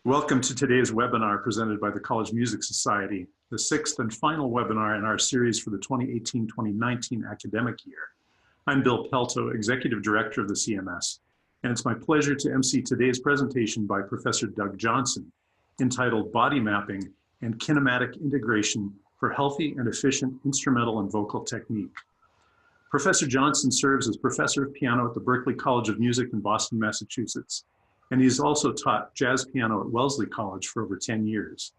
Welcome to today's webinar presented by the College Music Society, the sixth and final webinar in our series for the 2018-2019 academic year. I'm Bill Pelto, Executive Director of the CMS, and it's my pleasure to MC today's presentation by Professor Doug Johnson, entitled Body Mapping and Kinematic Integration for Healthy and Efficient Instrumental and Vocal Technique. Professor Johnson serves as Professor of Piano at the Berklee College of Music in Boston, Massachusetts, and he's also taught jazz piano at Wellesley College for over 10 years.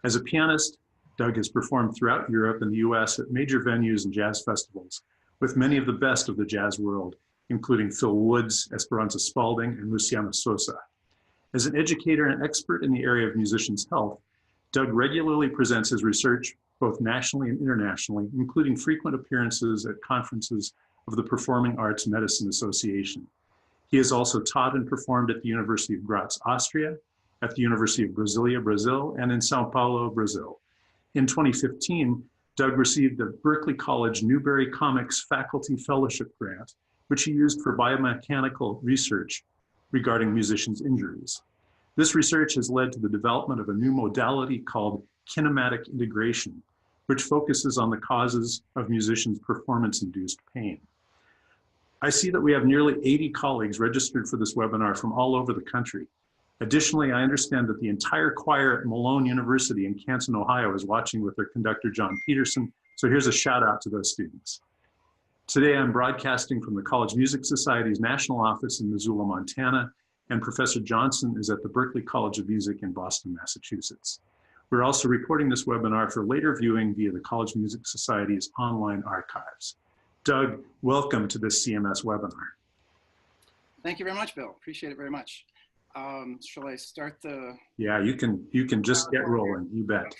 As a pianist, Doug has performed throughout Europe and the US at major venues and jazz festivals with many of the best of the jazz world, including Phil Woods, Esperanza Spalding, and Luciano Sosa. As an educator and expert in the area of musicians' health, Doug regularly presents his research both nationally and internationally, including frequent appearances at conferences of the Performing Arts Medicine Association. He has also taught and performed at the University of Graz, Austria, at the University of Brasilia, Brazil, and in Sao Paulo, Brazil. In 2015, Doug received the Berklee College Newberry Comics Faculty Fellowship Grant, which he used for biomechanical research regarding musicians' injuries. This research has led to the development of a new modality called kinematic integration, which focuses on the causes of musicians' performance-induced pain. I see that we have nearly 80 colleagues registered for this webinar from all over the country. Additionally, I understand that the entire choir at Malone University in Canton, Ohio is watching with their conductor, John Peterson. So here's a shout out to those students. Today, I'm broadcasting from the College Music Society's national office in Missoula, Montana, and Professor Johnson is at the Berklee College of Music in Boston, Massachusetts. We're also recording this webinar for later viewing via the College Music Society's online archives. Doug, welcome to this CMS webinar. Thank you very much, Bill. Appreciate it very much. Shall I start the... Yeah, you can just get rolling, you bet.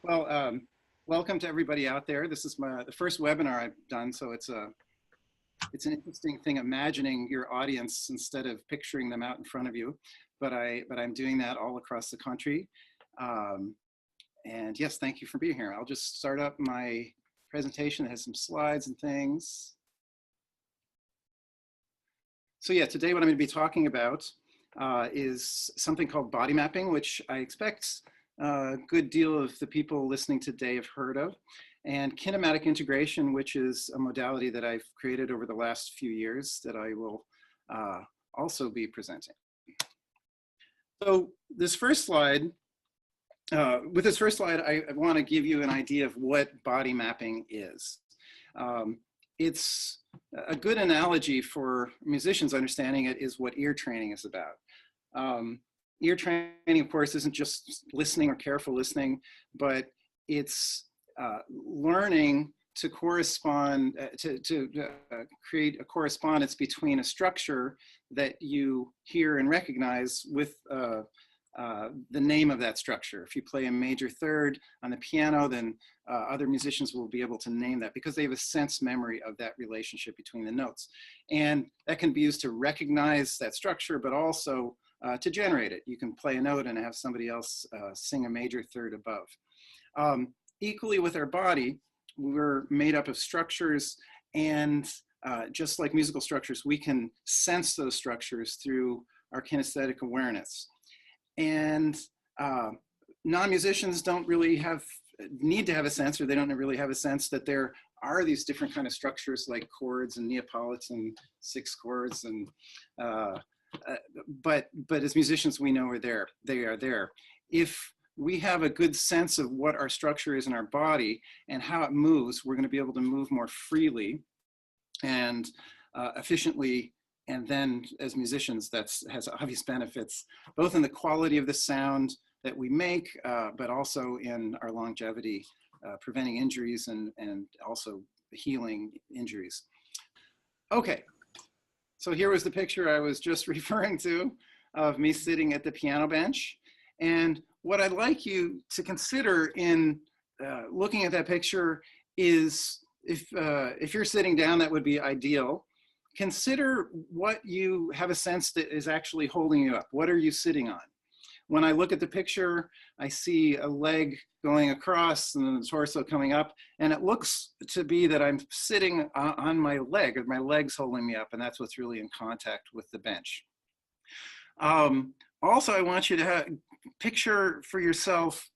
Well, welcome to everybody out there. This is the first webinar I've done, so it's an interesting thing imagining your audience instead of picturing them out in front of you. But I'm doing that all across the country. And yes, thank you for being here. I'll just start up my presentation that has some slides and things. So yeah, today what I'm going to be talking about is something called body mapping, which I expect a good deal of the people listening today have heard of, and kinematic integration, which is a modality that I've created over the last few years that I will also be presenting. So this first slide, I want to give you an idea of what body mapping is. It's a good analogy for musicians understanding it is what ear training is about. Ear training, of course, isn't just listening or careful listening, but it's learning to correspond, to create a correspondence between a structure that you hear and recognize with the name of that structure. If you play a major third on the piano, then other musicians will be able to name that because they have a sense memory of that relationship between the notes. And that can be used to recognize that structure, but also to generate it. You can play a note and have somebody else sing a major third above. Equally with our body, we're made up of structures, and just like musical structures, we can sense those structures through our kinesthetic awareness. And non-musicians don't really need to have a sense, or they don't really have a sense that there are these different kind of structures like chords and Neapolitan six chords, and but as musicians we know they are there. If we have a good sense of what our structure is in our body and how it moves, we're going to be able to move more freely and efficiently. And then as musicians, that has obvious benefits, both in the quality of the sound that we make, but also in our longevity, preventing injuries and also healing injuries. Okay, so here was the picture I was just referring to of me sitting at the piano bench. And what I'd like you to consider in looking at that picture is if you're sitting down, that would be ideal. Consider what you have a sense that is actually holding you up. What are you sitting on? When I look at the picture, I see a leg going across and then the torso coming up, and it looks to be that I'm sitting on my leg, or my leg's holding me up, and that's what's really in contact with the bench. Also, I want you to picture for yourself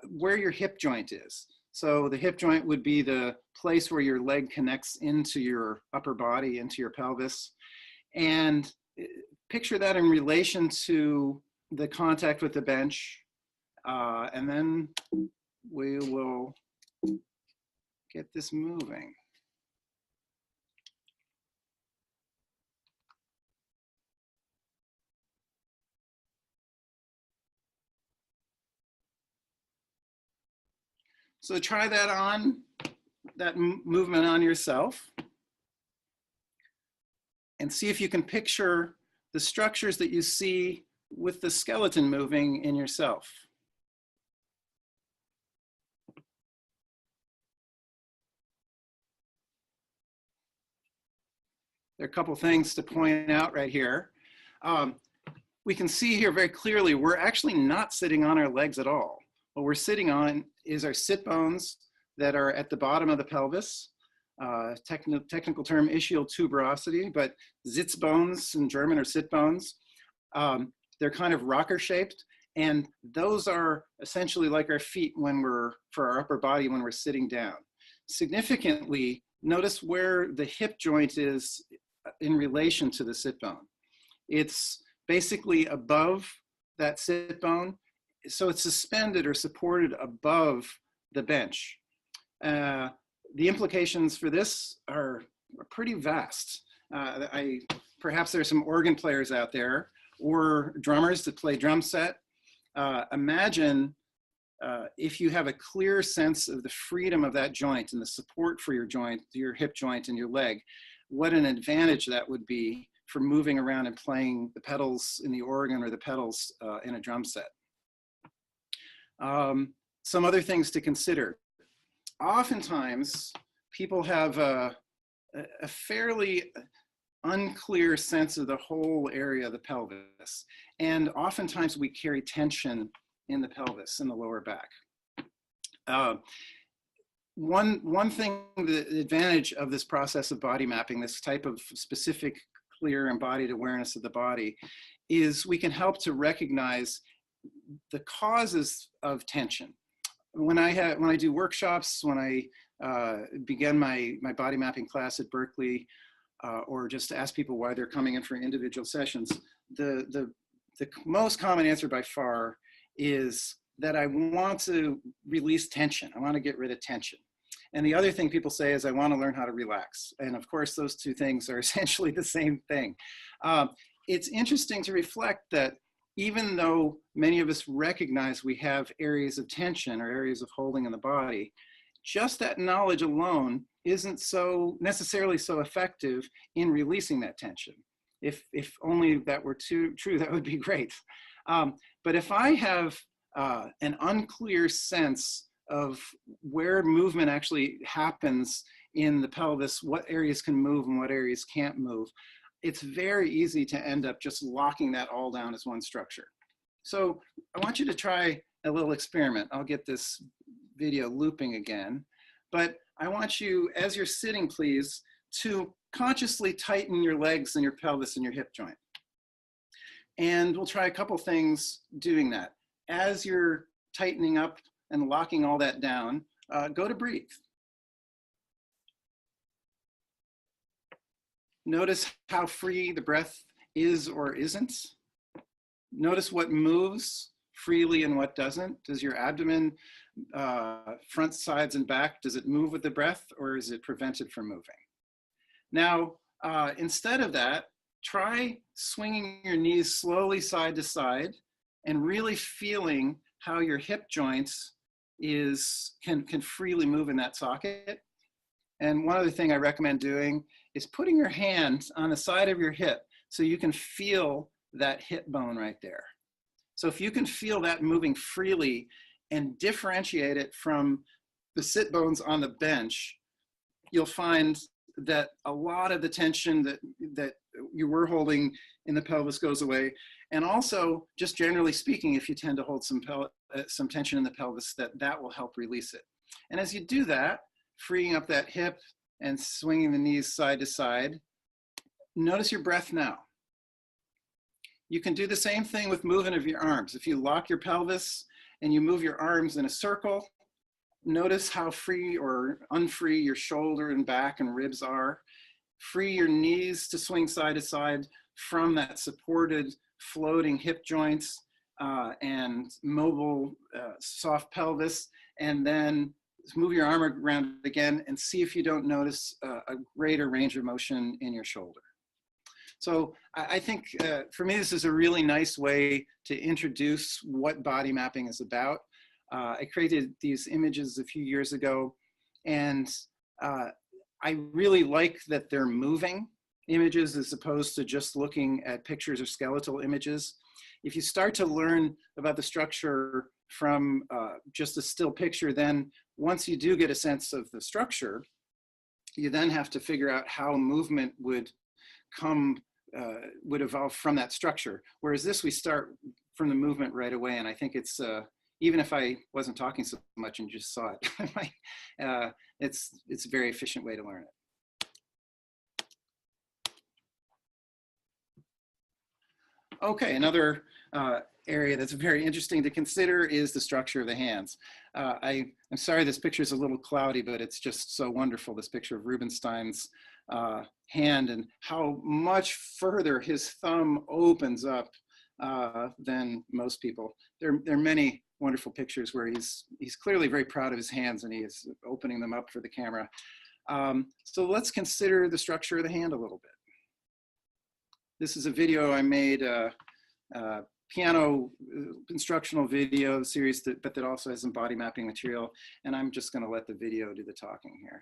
where your hip joint is. So the hip joint would be the place where your leg connects into your upper body, into your pelvis. And picture that in relation to the contact with the bench. And then we will get this moving. So try that on, that movement on yourself, and see if you can picture the structures that you see with the skeleton moving in yourself. There are a couple things to point out right here. We can see here very clearly, we're actually not sitting on our legs at all. What we're sitting on is our sit bones that are at the bottom of the pelvis. Technical term, ischial tuberosity, but sitz bones in German are sit bones. They're kind of rocker shaped, and those are essentially like our feet for our upper body when we're sitting down. Significantly, notice where the hip joint is in relation to the sit bone. It's basically above that sit bone, so it's suspended or supported above the bench. The implications for this are pretty vast. Perhaps there's some organ players out there or drummers that play drum set. Imagine if you have a clear sense of the freedom of that joint and the support for your joint, your hip joint and your leg, what an advantage that would be for moving around and playing the pedals in the organ or the pedals in a drum set. Some other things to consider. Oftentimes, people have a fairly unclear sense of the whole area of the pelvis. And oftentimes we carry tension in the pelvis, in the lower back. One thing, the advantage of this process of body mapping, this type of specific, clear, embodied awareness of the body, is we can help to recognize the causes of tension. When I do workshops, when I began my body mapping class at Berkeley, or just to ask people why they're coming in for individual sessions, the most common answer by far is that I want to release tension. I want to get rid of tension. And the other thing people say is I want to learn how to relax. And of course, those two things are essentially the same thing. It's interesting to reflect that even though many of us recognize we have areas of tension or areas of holding in the body, just that knowledge alone isn't so necessarily so effective in releasing that tension. If only that were true, that would be great. But if I have an unclear sense of where movement actually happens in the pelvis, what areas can move and what areas can't move, it's very easy to end up just locking that all down as one structure. So I want you to try a little experiment. I'll get this video looping again, but I want you, as you're sitting, please, to consciously tighten your legs and your pelvis and your hip joint. And we'll try a couple things doing that. As you're tightening up and locking all that down, go to breathe. Notice how free the breath is or isn't. Notice what moves freely and what doesn't. Does your abdomen, front, sides, and back, does it move with the breath, or is it prevented from moving? Now, instead of that, try swinging your knees slowly side to side and really feeling how your hip joints can freely move in that socket. And one other thing I recommend doing is putting your hand on the side of your hip so you can feel that hip bone right there. So if you can feel that moving freely and differentiate it from the sit bones on the bench, you'll find that a lot of the tension that you were holding in the pelvis goes away. And also, just generally speaking, if you tend to hold some tension in the pelvis, that will help release it. And as you do that, freeing up that hip and swinging the knees side to side, notice your breath now. You can do the same thing with movement of your arms. If you lock your pelvis and you move your arms in a circle, notice how free or unfree your shoulder and back and ribs are. Free your knees to swing side to side from that supported floating hip joints and mobile soft pelvis, and then move your arm around again and see if you don't notice a greater range of motion in your shoulder. So I think for me, this is a really nice way to introduce what body mapping is about. I created these images a few years ago, and I really like that they're moving images as opposed to just looking at pictures or skeletal images. If you start to learn about the structure from just a still picture, then once you do get a sense of the structure, you then have to figure out how movement would evolve from that structure. Whereas this, we start from the movement right away. And I think it's, even if I wasn't talking so much and just saw it, it's a very efficient way to learn it. Okay, another area that's very interesting to consider is the structure of the hands. I'm sorry this picture is a little cloudy, but it's just so wonderful, this picture of Rubinstein's hand and how much further his thumb opens up than most people. There are many wonderful pictures where he's clearly very proud of his hands and he is opening them up for the camera. So let's consider the structure of the hand a little bit. This is a video I made, piano instructional video series, but that also has some body mapping material. And I'm just going to let the video do the talking here.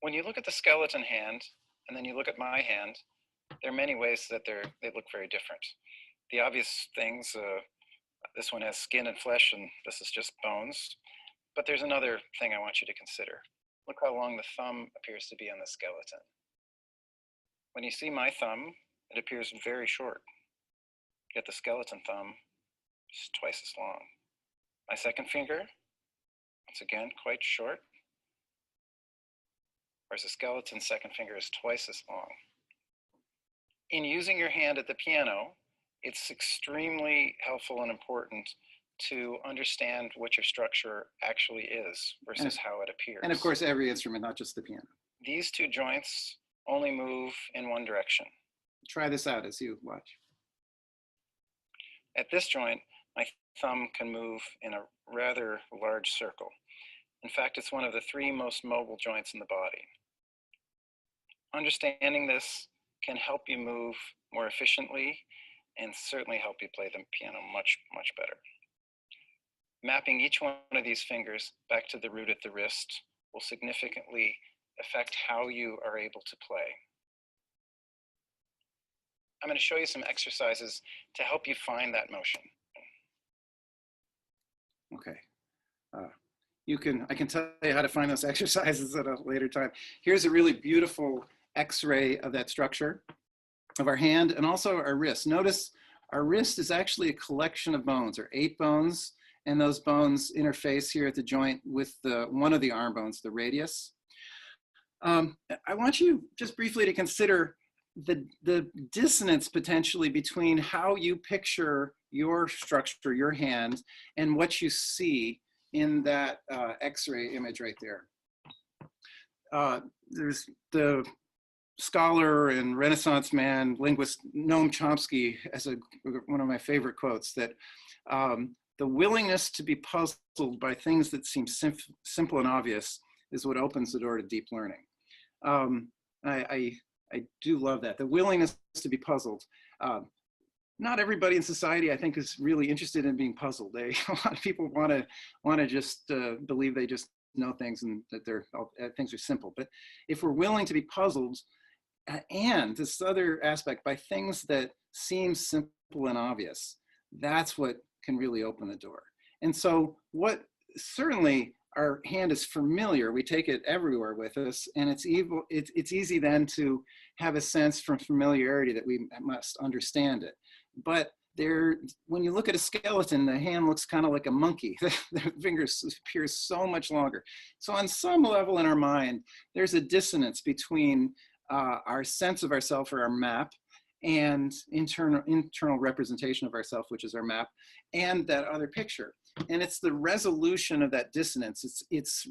When you look at the skeleton hand, and then you look at my hand, there are many ways that they look very different. The obvious things, this one has skin and flesh, and this is just bones. But there's another thing I want you to consider. Look how long the thumb appears to be on the skeleton. When you see my thumb, it appears very short, yet the skeleton thumb is twice as long. My second finger, once again, quite short, whereas the skeleton's second finger is twice as long. In using your hand at the piano, it's extremely helpful and important to understand what your structure actually is versus how it appears. And of course, every instrument, not just the piano. These two joints only move in one direction. Try this out as you watch. At this joint, my thumb can move in a rather large circle. In fact, it's one of the 3 most mobile joints in the body. Understanding this can help you move more efficiently and certainly help you play the piano much, much better. Mapping each one of these fingers back to the root at the wrist will significantly affect how you are able to play. I'm going to show you some exercises to help you find that motion. Okay. I can tell you how to find those exercises at a later time. Here's a really beautiful X-ray of that structure of our hand and also our wrist. Notice our wrist is actually a collection of bones, or 8 bones, and those bones interface here at the joint with one of the arm bones, the radius. I want you just briefly to consider the dissonance potentially between how you picture your structure, your hand, and what you see in that X-ray image right there. There's the scholar and Renaissance man, linguist Noam Chomsky has one of my favorite quotes that the willingness to be puzzled by things that seem simple and obvious is what opens the door to deep learning. I do love that, the willingness to be puzzled. Not everybody in society, I think, is really interested in being puzzled. A lot of people want to just believe they just know things and that things are simple. But if we're willing to be puzzled, and this other aspect, by things that seem simple and obvious, that's what can really open the door. And so certainly our hand is familiar, we take it everywhere with us, and it's easy then to have a sense from familiarity that we must understand it. But when you look at a skeleton, the hand looks kind of like a monkey. The fingers appear so much longer. So on some level in our mind, there's a dissonance between our sense of ourself or our map and internal representation of ourself, which is our map, and that other picture. And it's the resolution of that dissonance. It's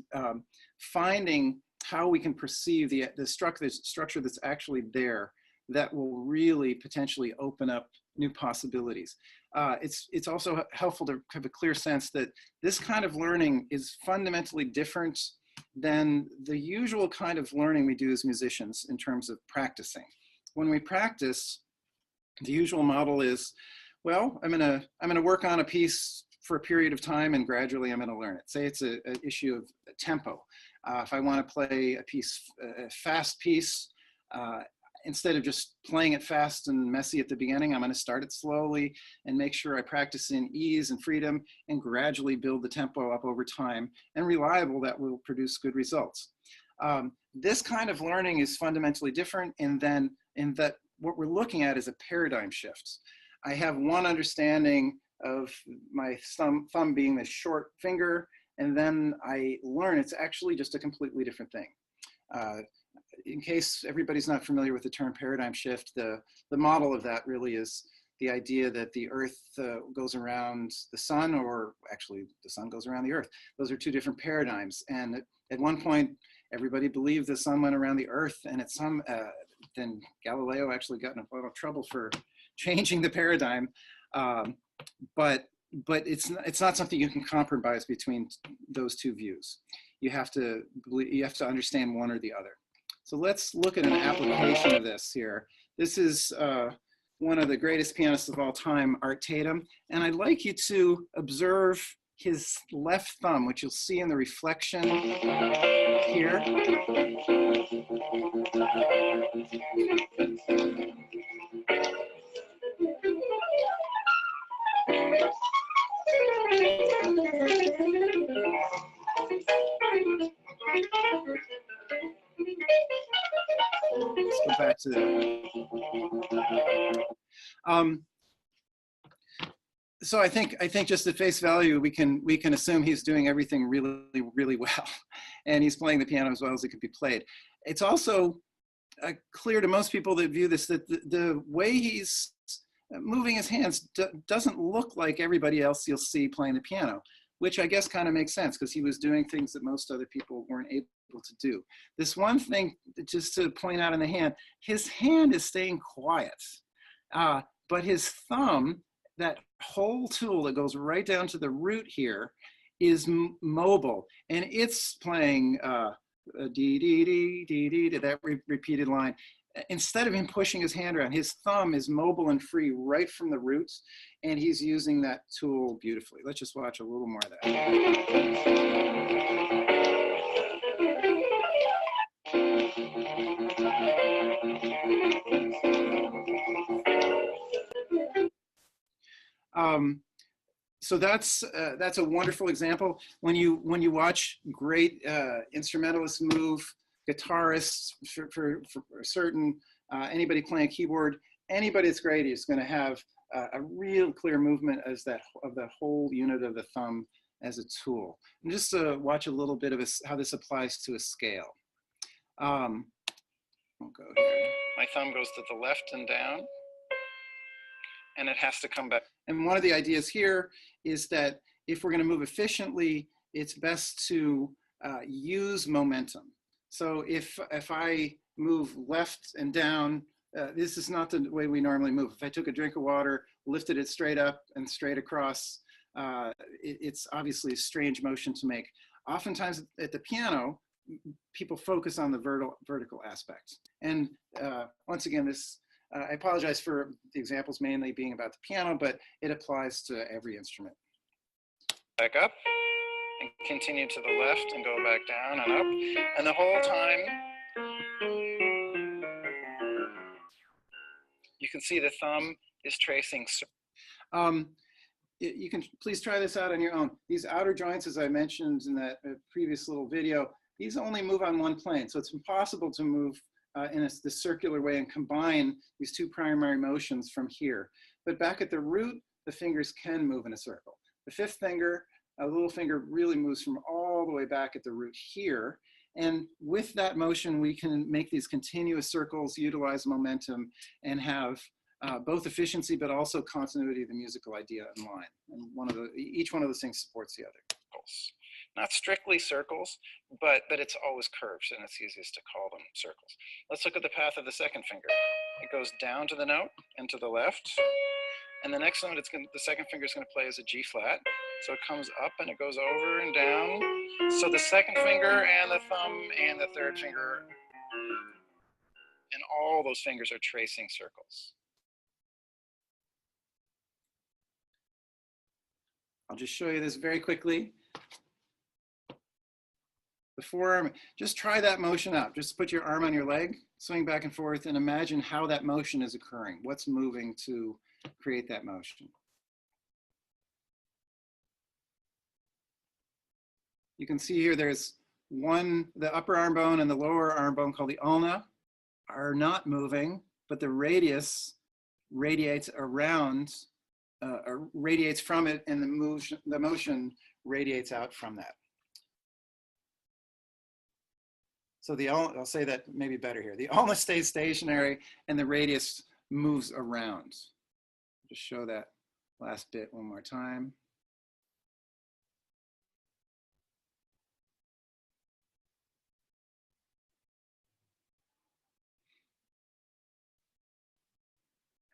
finding how we can perceive the structure that's actually there that will really potentially open up new possibilities. It's also helpful to have a clear sense that this kind of learning is fundamentally different than the usual kind of learning we do as musicians in terms of practicing. When we practice, the usual model is, well, I'm gonna work on a piece for a period of time and gradually I'm gonna learn it. Say it's an issue of tempo. If I wanna play a piece, a fast piece, instead of just playing it fast and messy at the beginning, I'm gonna start it slowly and make sure I practice in ease and freedom and gradually build the tempo up over time, and reliable that will produce good results. This kind of learning is fundamentally different in that what we're looking at is a paradigm shift. I have one understanding of my thumb being the short finger, and then I learn it's actually just a completely different thing. In case everybody's not familiar with the term paradigm shift, the model of that really is the idea that the Earth goes around the sun, or actually the sun goes around the Earth. Those are two different paradigms. And at one point, everybody believed the sun went around the Earth, and at some, then Galileo actually got in a lot of trouble for changing the paradigm. But it's not something you can compromise between those two views. You have to understand one or the other. So let's look at an application of this here. This is one of the greatest pianists of all time, Art Tatum. And I'd like you to observe his left thumb, which you'll see in the reflection here. Let's go back to that. So I think just at face value, we can assume he's doing everything really, really well, and he's playing the piano as well as it could be played. It's also clear to most people that view this that the way he's moving his hands doesn't look like everybody else you'll see playing the piano, which I guess kind of makes sense because he was doing things that most other people weren't able to do. This one thing, just to point out in the hand, his hand is staying quiet, but his thumb, that whole tool that goes right down to the root here, is mobile, and it's playing dee dee dee dee dee to that repeated line. Instead of him pushing his hand around, his thumb is mobile and free right from the roots, and he's using that tool beautifully. Let's just watch a little more of that. So that's a wonderful example. When you watch great instrumentalists move, guitarists for certain, anybody playing a keyboard, anybody that's great is going to have a real clear movement of the whole unit of the thumb as a tool. And just to watch a little bit of how this applies to a scale. I'll go here. My thumb goes to the left and down, and it has to come back. And one of the ideas here is that if we're going to move efficiently, it's best to use momentum. So if I move left and down, this is not the way we normally move. If I took a drink of water, lifted it straight up and straight across, it's obviously a strange motion to make. Oftentimes at the piano, people focus on the vertical aspect. And once again, this, I apologize for the examples mainly being about the piano, but it applies to every instrument. Back up and continue to the left and go back down and up. And the whole time, you can see the thumb is tracing. You can please try this out on your own. These outer joints, as I mentioned in that previous little video, these only move on one plane. So it's impossible to move in this circular way and combine these two primary motions from here. But back at the root, the fingers can move in a circle. The fifth finger, a little finger, really moves from all the way back at the root here. And with that motion, we can make these continuous circles, utilize momentum, and have both efficiency, but also continuity of the musical idea in line. And each one of those things supports the other. Not strictly circles, but it's always curves, and it's easiest to call them circles. Let's look at the path of the second finger. It goes down to the note and to the left. And the next note, the second finger is going to play as a G flat. So it comes up and it goes over and down. So the second finger and the thumb and the third finger, and all those fingers are tracing circles. I'll just show you this very quickly. The forearm, just try that motion out. Just put your arm on your leg, swing back and forth, and imagine how that motion is occurring. What's moving to create that motion? You can see here there's the upper arm bone and the lower arm bone called the ulna are not moving, but the radius radiates around, radiates from it, and the motion radiates out from that. So I'll say that maybe better here. The ulna stays stationary and the radius moves around. Just show that last bit one more time.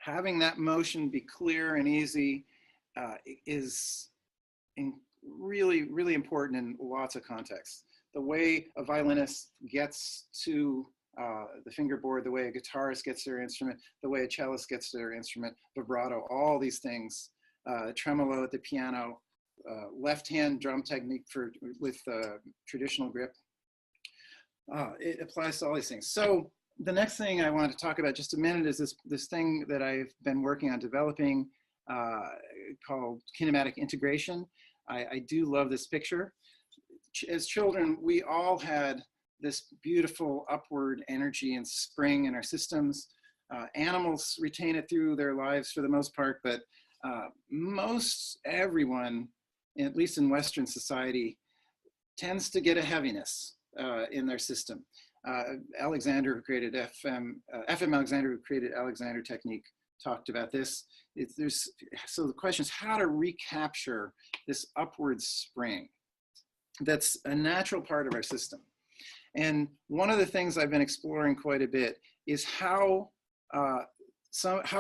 Having that motion be clear and easy is really, really important in lots of contexts. The way a violinist gets to the fingerboard, the way a guitarist gets their instrument, the way a cellist gets their instrument, vibrato, all these things, tremolo at the piano, left-hand drum technique with traditional grip. It applies to all these things. So the next thing I want to talk about just a minute is this thing that I've been working on developing called kinematic integration. I do love this picture. As children, we all had this beautiful upward energy and spring in our systems. Animals retain it through their lives for the most part, but most everyone, at least in Western society, tends to get a heaviness in their system. Alexander, who created FM Alexander, who created Alexander technique, talked about this. So the question is how to recapture this upward spring that's a natural part of our system. And one of the things I've been exploring quite a bit is how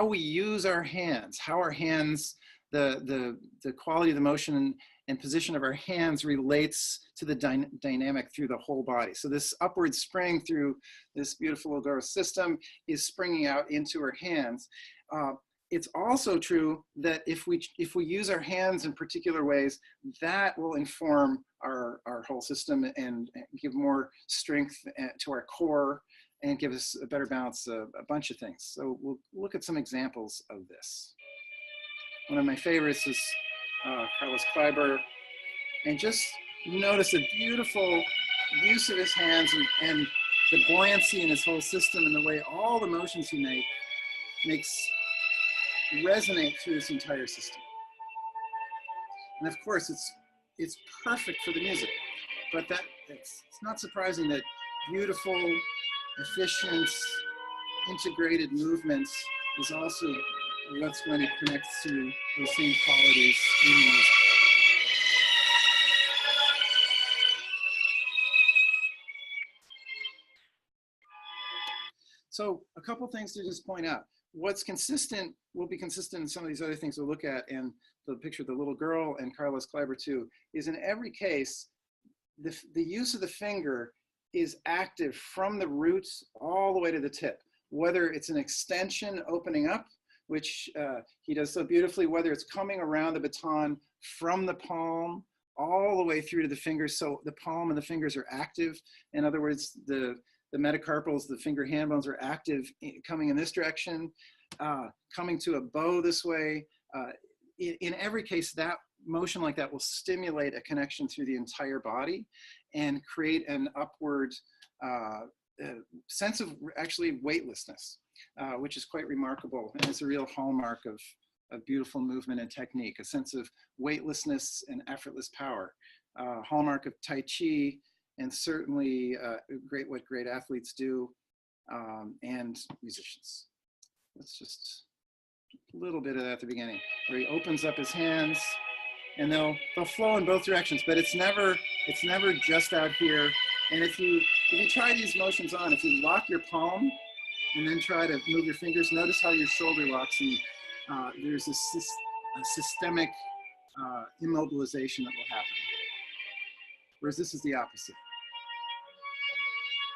we use our hands, how our hands, the quality of the motion and position of our hands relates to the dynamic through the whole body. So this upward spring through this beautiful Ogura system is springing out into our hands. It's also true that if we use our hands in particular ways, that will inform our whole system and give more strength to our core and give us a better balance of a bunch of things. So we'll look at some examples of this. One of my favorites is Carlos Kleiber, and just notice the beautiful use of his hands and the buoyancy in his whole system and the way all the motions he makes resonate through this entire system. And of course, it's perfect for the music, but it's not surprising that beautiful, efficient, integrated movements is also what's going to connect to those same qualities in music. So a couple things to just point out. What's consistent will be consistent in some of these other things we'll look at, and the picture of the little girl and Carlos Kleiber too, is in every case, the use of the finger is active from the roots all the way to the tip, whether it's an extension opening up, which he does so beautifully, whether it's coming around the baton from the palm all the way through to the fingers. So the palm and the fingers are active. In other words, the metacarpals, the finger hand bones are active coming in this direction, coming to a bow this way. In every case, that motion like that will stimulate a connection through the entire body and create an upward sense of actually weightlessness, which is quite remarkable. And it's a real hallmark of beautiful movement and technique, a sense of weightlessness and effortless power, hallmark of Tai Chi, and certainly what great athletes do, and musicians. Let's just a little bit of that at the beginning, where he opens up his hands, and they'll flow in both directions, but it's never just out here. And if you try these motions on, if you lock your palm and then try to move your fingers, notice how your shoulder locks, and there's a systemic immobilization that will happen. Whereas this is the opposite.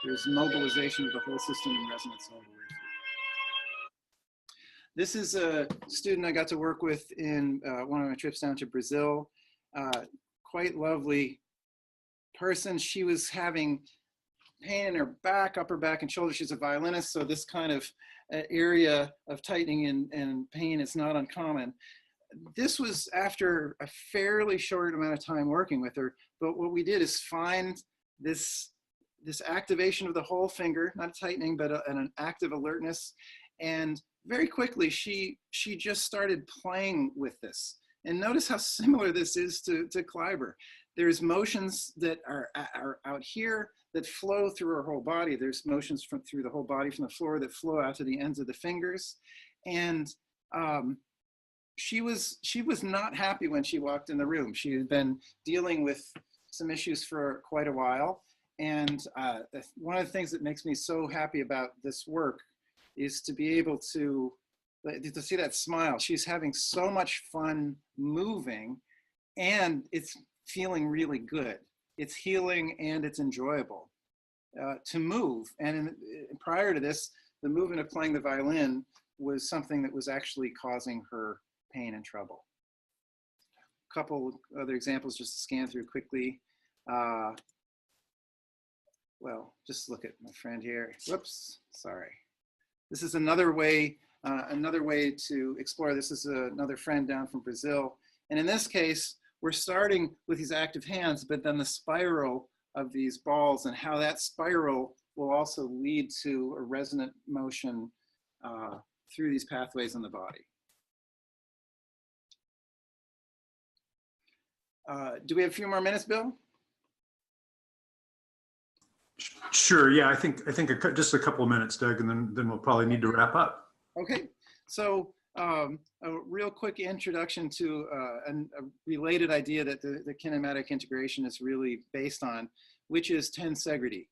There's mobilization of the whole system and resonance all the way through. This is a student I got to work with in one of my trips down to Brazil. Quite lovely person. She was having pain in her back, upper back and shoulder. She's a violinist, so this kind of area of tightening and pain is not uncommon. This was after a fairly short amount of time working with her, but what we did is find this activation of the whole finger, not tightening, but an active alertness. And very quickly, she just started playing with this. And notice how similar this is to Kleiber. There's motions that are out here that flow through her whole body. There's motions through the whole body from the floor that flow out to the ends of the fingers. And she was not happy when she walked in the room. She had been dealing with some issues for quite a while. And one of the things that makes me so happy about this work is to be able to see that smile. She's having so much fun moving, and it's feeling really good. It's healing and it's enjoyable to move. And prior to this, the movement of playing the violin was something that was actually causing her pain and trouble. A couple other examples just to scan through quickly. Well, just look at my friend here. Whoops, sorry. This is another way to explore. This is another friend down from Brazil. And in this case, we're starting with these active hands, but then the spiral of these balls and how that spiral will also lead to a resonant motion through these pathways in the body. Do we have a few more minutes, Bill? Sure. Yeah, I think just a couple of minutes, Doug, and then we'll probably need to wrap up. Okay. So a real quick introduction to a related idea that the kinematic integration is really based on, which is tensegrity.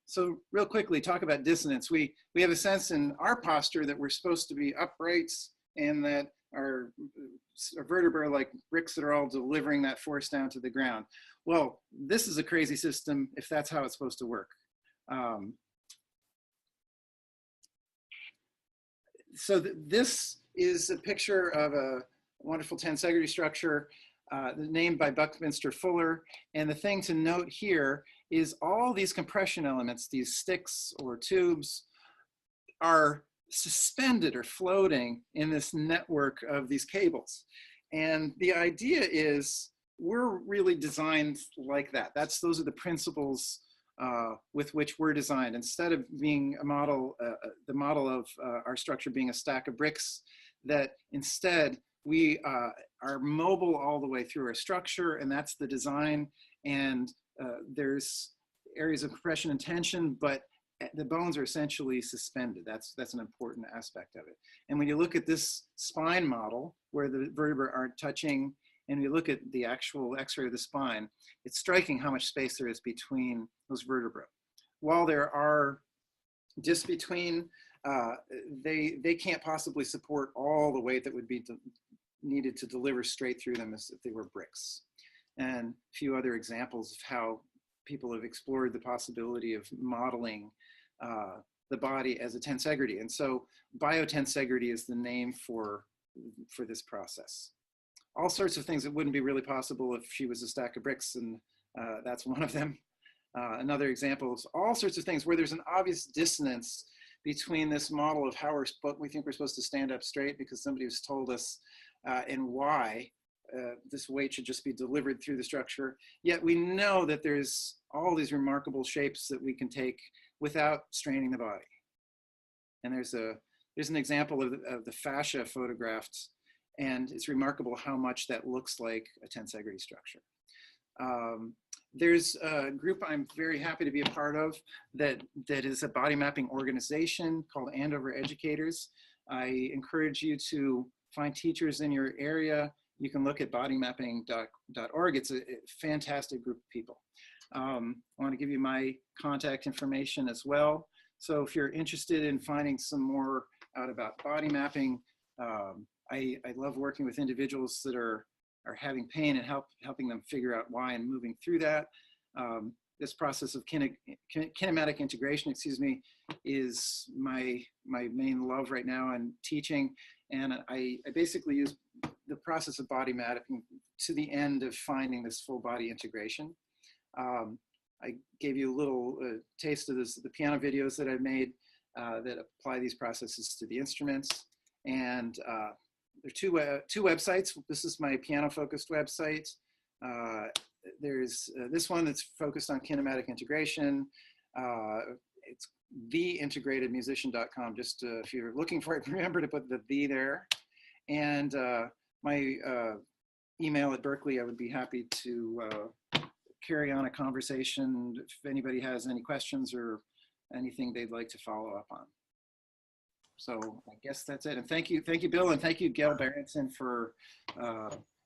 So real quickly, talk about dissonance. We have a sense in our posture that we're supposed to be upright and that our vertebrae are like bricks that are all delivering that force down to the ground. Well, this is a crazy system if that's how it's supposed to work. This is a picture of a wonderful tensegrity structure named by Buckminster Fuller. And the thing to note here is all these compression elements, these sticks or tubes, are suspended or floating in this network of these cables. And the idea is we're really designed like that. Those are the principles with which we're designed. Instead of being a model, the model of our structure being a stack of bricks, that instead we are mobile all the way through our structure, and that's the design. And there's areas of compression and tension, but the bones are essentially suspended. That's an important aspect of it. And when you look at this spine model where the vertebrae aren't touching, and you look at the actual x-ray of the spine, it's striking how much space there is between those vertebrae. While there are discs between, they can't possibly support all the weight that would be needed to deliver straight through them as if they were bricks. And a few other examples of how people have explored the possibility of modeling the body as a tensegrity. And so biotensegrity is the name for this process. All sorts of things that wouldn't be really possible if she was a stack of bricks, and that's one of them. Another example is all sorts of things where there's an obvious dissonance between this model of how we think we're supposed to stand up straight because somebody has told us and why this weight should just be delivered through the structure. Yet we know that there's all these remarkable shapes that we can take without straining the body. And there's an example of the fascia photographed, and it's remarkable how much that looks like a tensegrity structure. There's a group I'm very happy to be a part of that is a body mapping organization called Andover Educators. I encourage you to find teachers in your area. You can look at bodymapping.org. It's a fantastic group of people. I want to give you my contact information as well. So if you're interested in finding some more out about body mapping, I love working with individuals that are having pain and helping them figure out why and moving through that. This process of kinematic integration, is my main love right now in teaching. And I basically use the process of body mapping to the end of finding this full body integration. I gave you a little taste of the piano videos that I've made that apply these processes to the instruments. And there are two websites. This is my piano-focused website. There's this one that's focused on kinematic integration. It's theintegratedmusician.com. Just if you're looking for it, remember to put the "the" there. And my email at Berkeley, I would be happy to carry on a conversation if anybody has any questions or anything they'd like to follow up on. So I guess that's it. And thank you, Bill, and thank you, Gail Berenson, for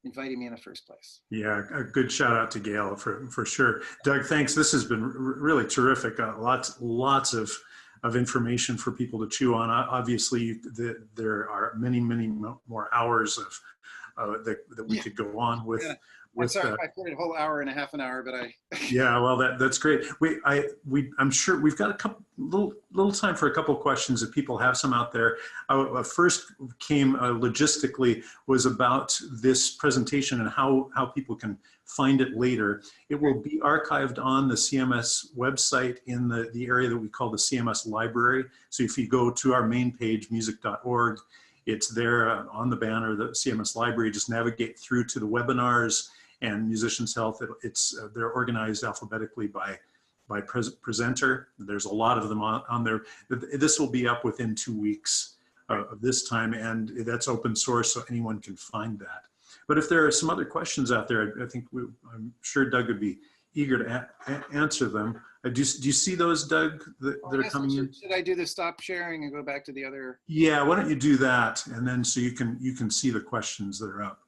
inviting me in the first place. Yeah, a good shout out to Gail for sure. Doug, thanks. This has been really terrific. Lots of information for people to chew on. Obviously, there are many more hours of that we could go on with. Yeah. I'm sorry if I put a whole hour and a half an hour, but Yeah, well, that's great. I'm sure we've got a little time for a couple of questions if people have some out there. First came logistically was about this presentation and how people can find it later. It will be archived on the CMS website in the area that we call the CMS library. So if you go to our main page, music.org, it's there on the banner, the CMS library. Just navigate through to the webinars and Musicians Health. They're organized alphabetically by presenter. There's a lot of them on there. This will be up within 2 weeks of this time, and that's open source, so anyone can find that. But if there are some other questions out there, I'm sure Doug would be eager to answer them. Do you see those, Doug, that are coming in? Should I do the stop sharing and go back to the other? Yeah, why don't you do that, and then so you can see the questions that are up.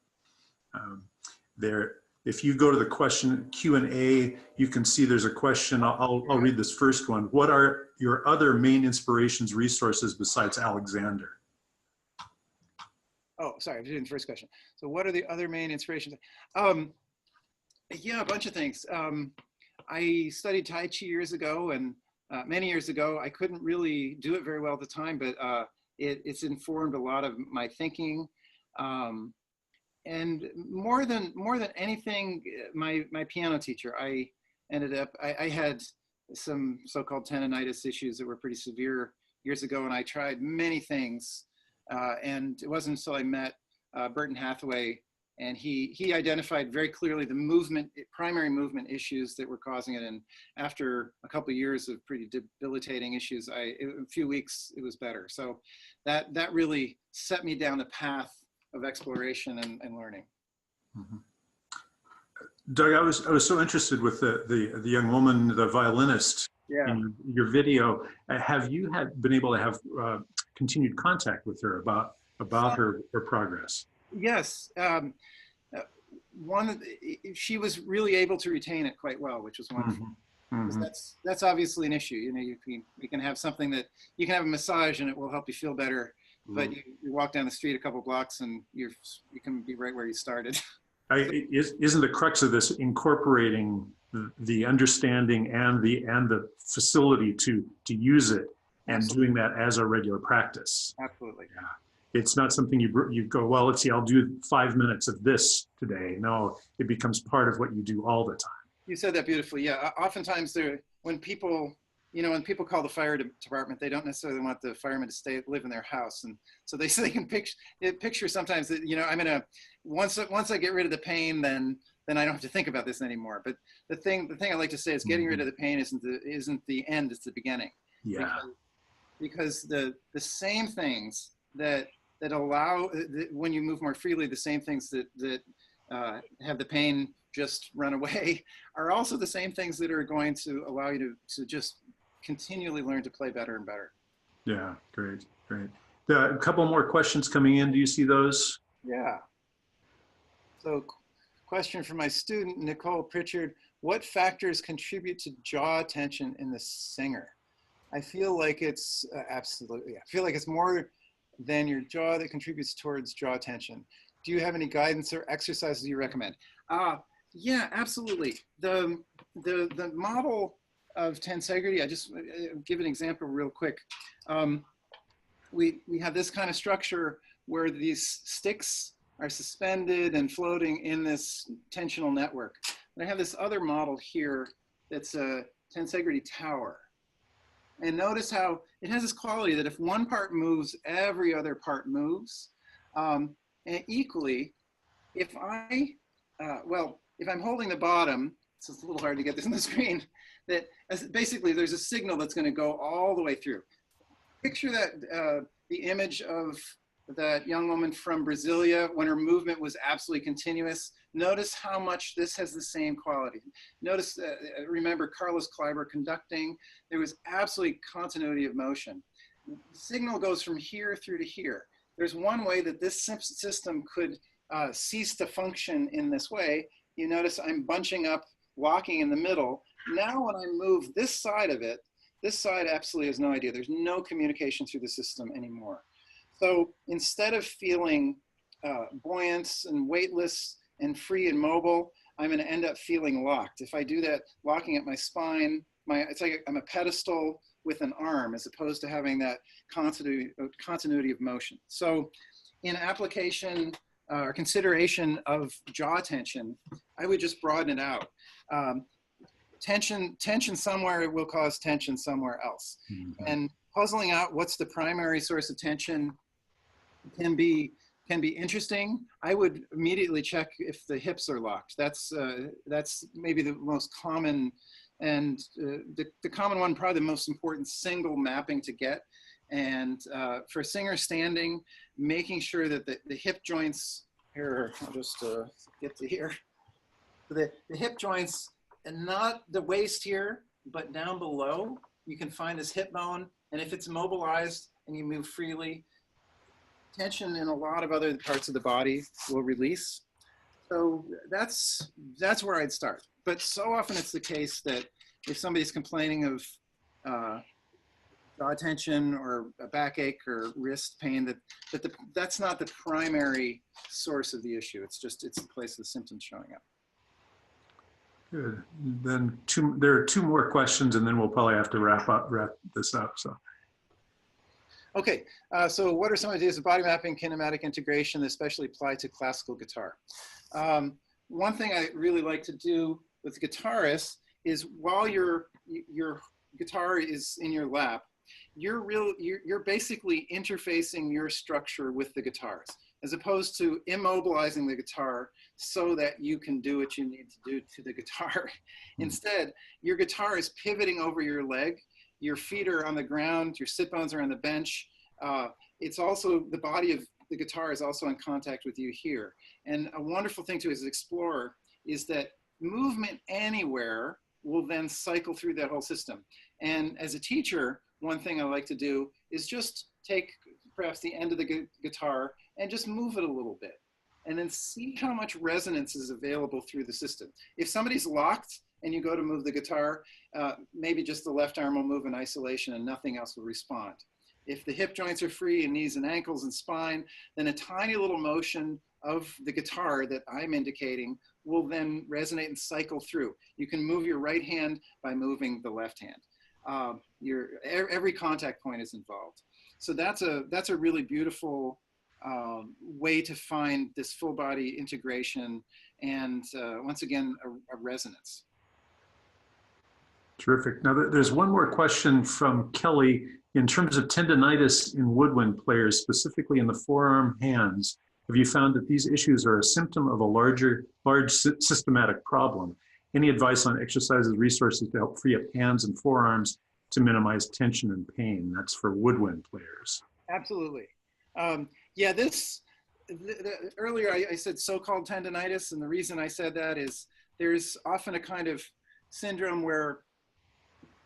There, if you go to the question Q&A, you can see there's a question. I'll read this first one. What are your other main inspirations, resources besides Alexander? Oh, sorry, I was doing the first question. So what are the other main inspirations? Yeah, a bunch of things. I studied Tai Chi years ago, and many years ago. I couldn't really do it very well at the time, but it's informed a lot of my thinking. And more than anything, my piano teacher, I had some so-called tendonitis issues that were pretty severe years ago, and I tried many things. And it wasn't until I met Burton Hathaway, and he identified very clearly the primary movement issues that were causing it. And after a couple of years of pretty debilitating issues, in a few weeks, it was better. So that really set me down the path of exploration and learning. Mm-hmm. Doug, I was so interested with the young woman, the violinist, yeah, in your video. Have you been able to have continued contact with her about her progress? Yes. She was really able to retain it quite well, which was wonderful. Mm-hmm. That's obviously an issue. You know, you can have something that you can have a massage and it will help you feel better, but you walk down the street a couple blocks and you can be right where you started. Isn't the crux of this incorporating the understanding and the facility to use it and Absolutely. Doing that as a regular practice? Absolutely. Yeah. It's not something you go, well, let's see, I'll do 5 minutes of this today. No, it becomes part of what you do all the time. You said that beautifully. Yeah. Oftentimes when people call the fire department, they don't necessarily want the firemen to live in their house. And so they can picture sometimes that, I'm once I get rid of the pain, then I don't have to think about this anymore. But the thing I like to say is getting rid of the pain isn't the end, it's the beginning. Yeah. Because the same things that allow, when you move more freely, the same things that have the pain just run away are also the same things that are going to allow you to just continually learn to play better and better. Yeah, great. A couple more questions coming in. Do you see those? Yeah. So question from my student, Nicole Pritchard. What factors contribute to jaw tension in the singer? I feel like it's absolutely, I feel like it's more than your jaw that contributes towards jaw tension. Do you have any guidance or exercises you recommend? Yeah, absolutely. The model of tensegrity, I just give an example real quick. We have this kind of structure where these sticks are suspended and floating in this tensional network. And I have this other model here that's a tensegrity tower. And notice how it has this quality that if one part moves, every other part moves. And equally, if if I'm holding the bottom, so it's a little hard to get this on the screen, that basically there's a signal that's going to go all the way through. Picture that the image of that young woman from Brasilia when her movement was absolutely continuous. Notice how much this has the same quality. Notice, remember Carlos Kleiber conducting, there was absolutely continuity of motion. The signal goes from here through to here. There's one way that this system could cease to function in this way. You notice I'm bunching up, locking in the middle. Now when I move this side of it, this side absolutely has no idea. There's no communication through the system anymore. So instead of feeling buoyant and weightless and free and mobile, I'm going to end up feeling locked. If I do that, locking at my spine, it's like I'm a pedestal with an arm as opposed to having that continuity of motion. So in application or consideration of jaw tension, I would just broaden it out. Tension somewhere will cause tension somewhere else. Mm-hmm. And puzzling out what's the primary source of tension can be interesting. I would immediately check if the hips are locked. That's maybe the most common and the common one, probably the most important single mapping to get. And for singer standing, making sure that the hip joints, here, I'll just get to here. The hip joints, and not the waist here, but down below, you can find this hip bone. And if it's mobilized and you move freely, tension in a lot of other parts of the body will release. So that's where I'd start. But so often it's the case that if somebody's complaining of jaw tension or a backache or wrist pain, that's not the primary source of the issue. It's the place of the symptoms showing up. Good. Then there are two more questions, and then we'll probably have to wrap this up. So. Okay, so what are some ideas of body mapping, kinematic integration that especially apply to classical guitar? One thing I really like to do with guitarists is while your guitar is in your lap, you're basically interfacing your structure with the guitars, as opposed to immobilizing the guitar so that you can do what you need to do to the guitar. Instead, your guitar is pivoting over your leg, your feet are on the ground, your sit bones are on the bench. It's also, the body of the guitar is also in contact with you here. And a wonderful thing to explore is that movement anywhere will then cycle through that whole system. And as a teacher, one thing I like to do is just take perhaps the end of the guitar and just move it a little bit, and then see how much resonance is available through the system. If somebody's locked and you go to move the guitar, maybe just the left arm will move in isolation and nothing else will respond. If the hip joints are free and knees and ankles and spine, then a tiny little motion of the guitar that I'm indicating will then resonate and cycle through. You can move your right hand by moving the left hand. Every contact point is involved. So that's a really beautiful way to find this full body integration and once again, a resonance. Terrific. Now there's one more question from Kelly. In terms of tendonitis in woodwind players, specifically in the forearm hands, have you found that these issues are a symptom of a large systematic problem? Any advice on exercises, resources to help free up hands and forearms to minimize tension and pain? That's for woodwind players. Absolutely. Yeah, earlier I said so-called tendonitis, and the reason I said that is there's often a kind of syndrome where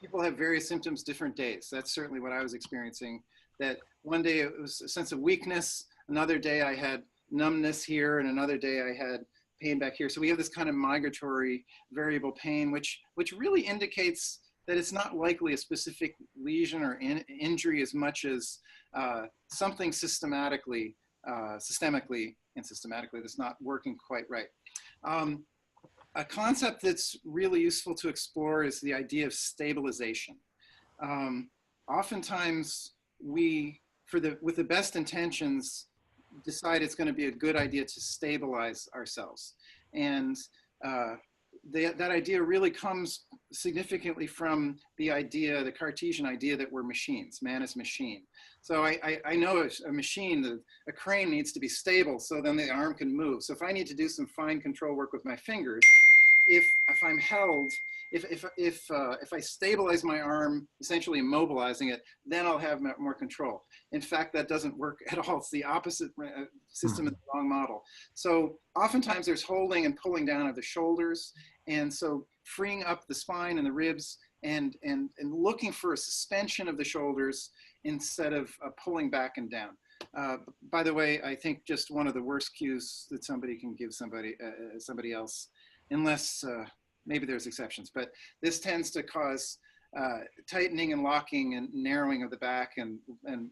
people have various symptoms different days. That's certainly what I was experiencing, that one day it was a sense of weakness, another day I had numbness here, and another day I had pain back here. So we have this kind of migratory variable pain, which really indicates that it's not likely a specific lesion or injury as much as something systemically that's not working quite right. A concept that's really useful to explore is the idea of stabilization. Oftentimes we, with the best intentions, decide it's going to be a good idea to stabilize ourselves. And that idea really comes significantly from the Cartesian idea that we're machines, man is machine. So I know a machine, a crane needs to be stable so then the arm can move. So if I need to do some fine control work with my fingers, if I'm held, if I stabilize my arm, essentially immobilizing it, then I'll have more control. In fact, that doesn't work at all. It's the opposite system in the wrong model. So oftentimes there's holding and pulling down of the shoulders. And so freeing up the spine and the ribs and looking for a suspension of the shoulders instead of pulling back and down. By the way, I think just one of the worst cues that somebody can give somebody else, unless maybe there's exceptions, but this tends to cause tightening and locking and narrowing of the back and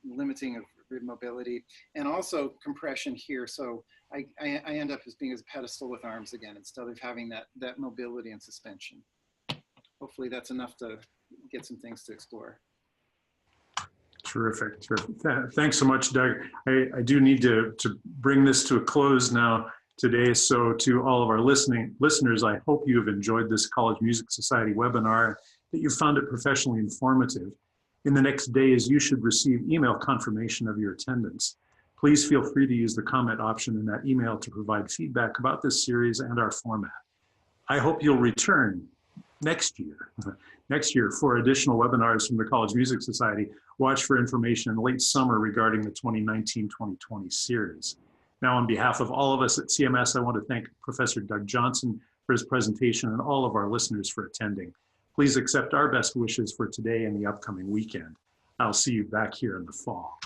limiting of rib mobility, and also compression here. So I end up as being as a pedestal with arms again, instead of having that mobility and suspension. Hopefully that's enough to get some things to explore. Terrific, terrific. Thanks so much, Doug. I do need to bring this to a close now today. So to all of our listeners, I hope you have enjoyed this College Music Society webinar, that you found it professionally informative. In the next days, you should receive email confirmation of your attendance. Please feel free to use the comment option in that email to provide feedback about this series and our format. I hope you'll return next year for additional webinars from the College Music Society. Watch for information in late summer regarding the 2019-2020 series. Now, on behalf of all of us at CMS, I want to thank Professor Doug Johnson for his presentation and all of our listeners for attending. Please accept our best wishes for today and the upcoming weekend. I'll see you back here in the fall.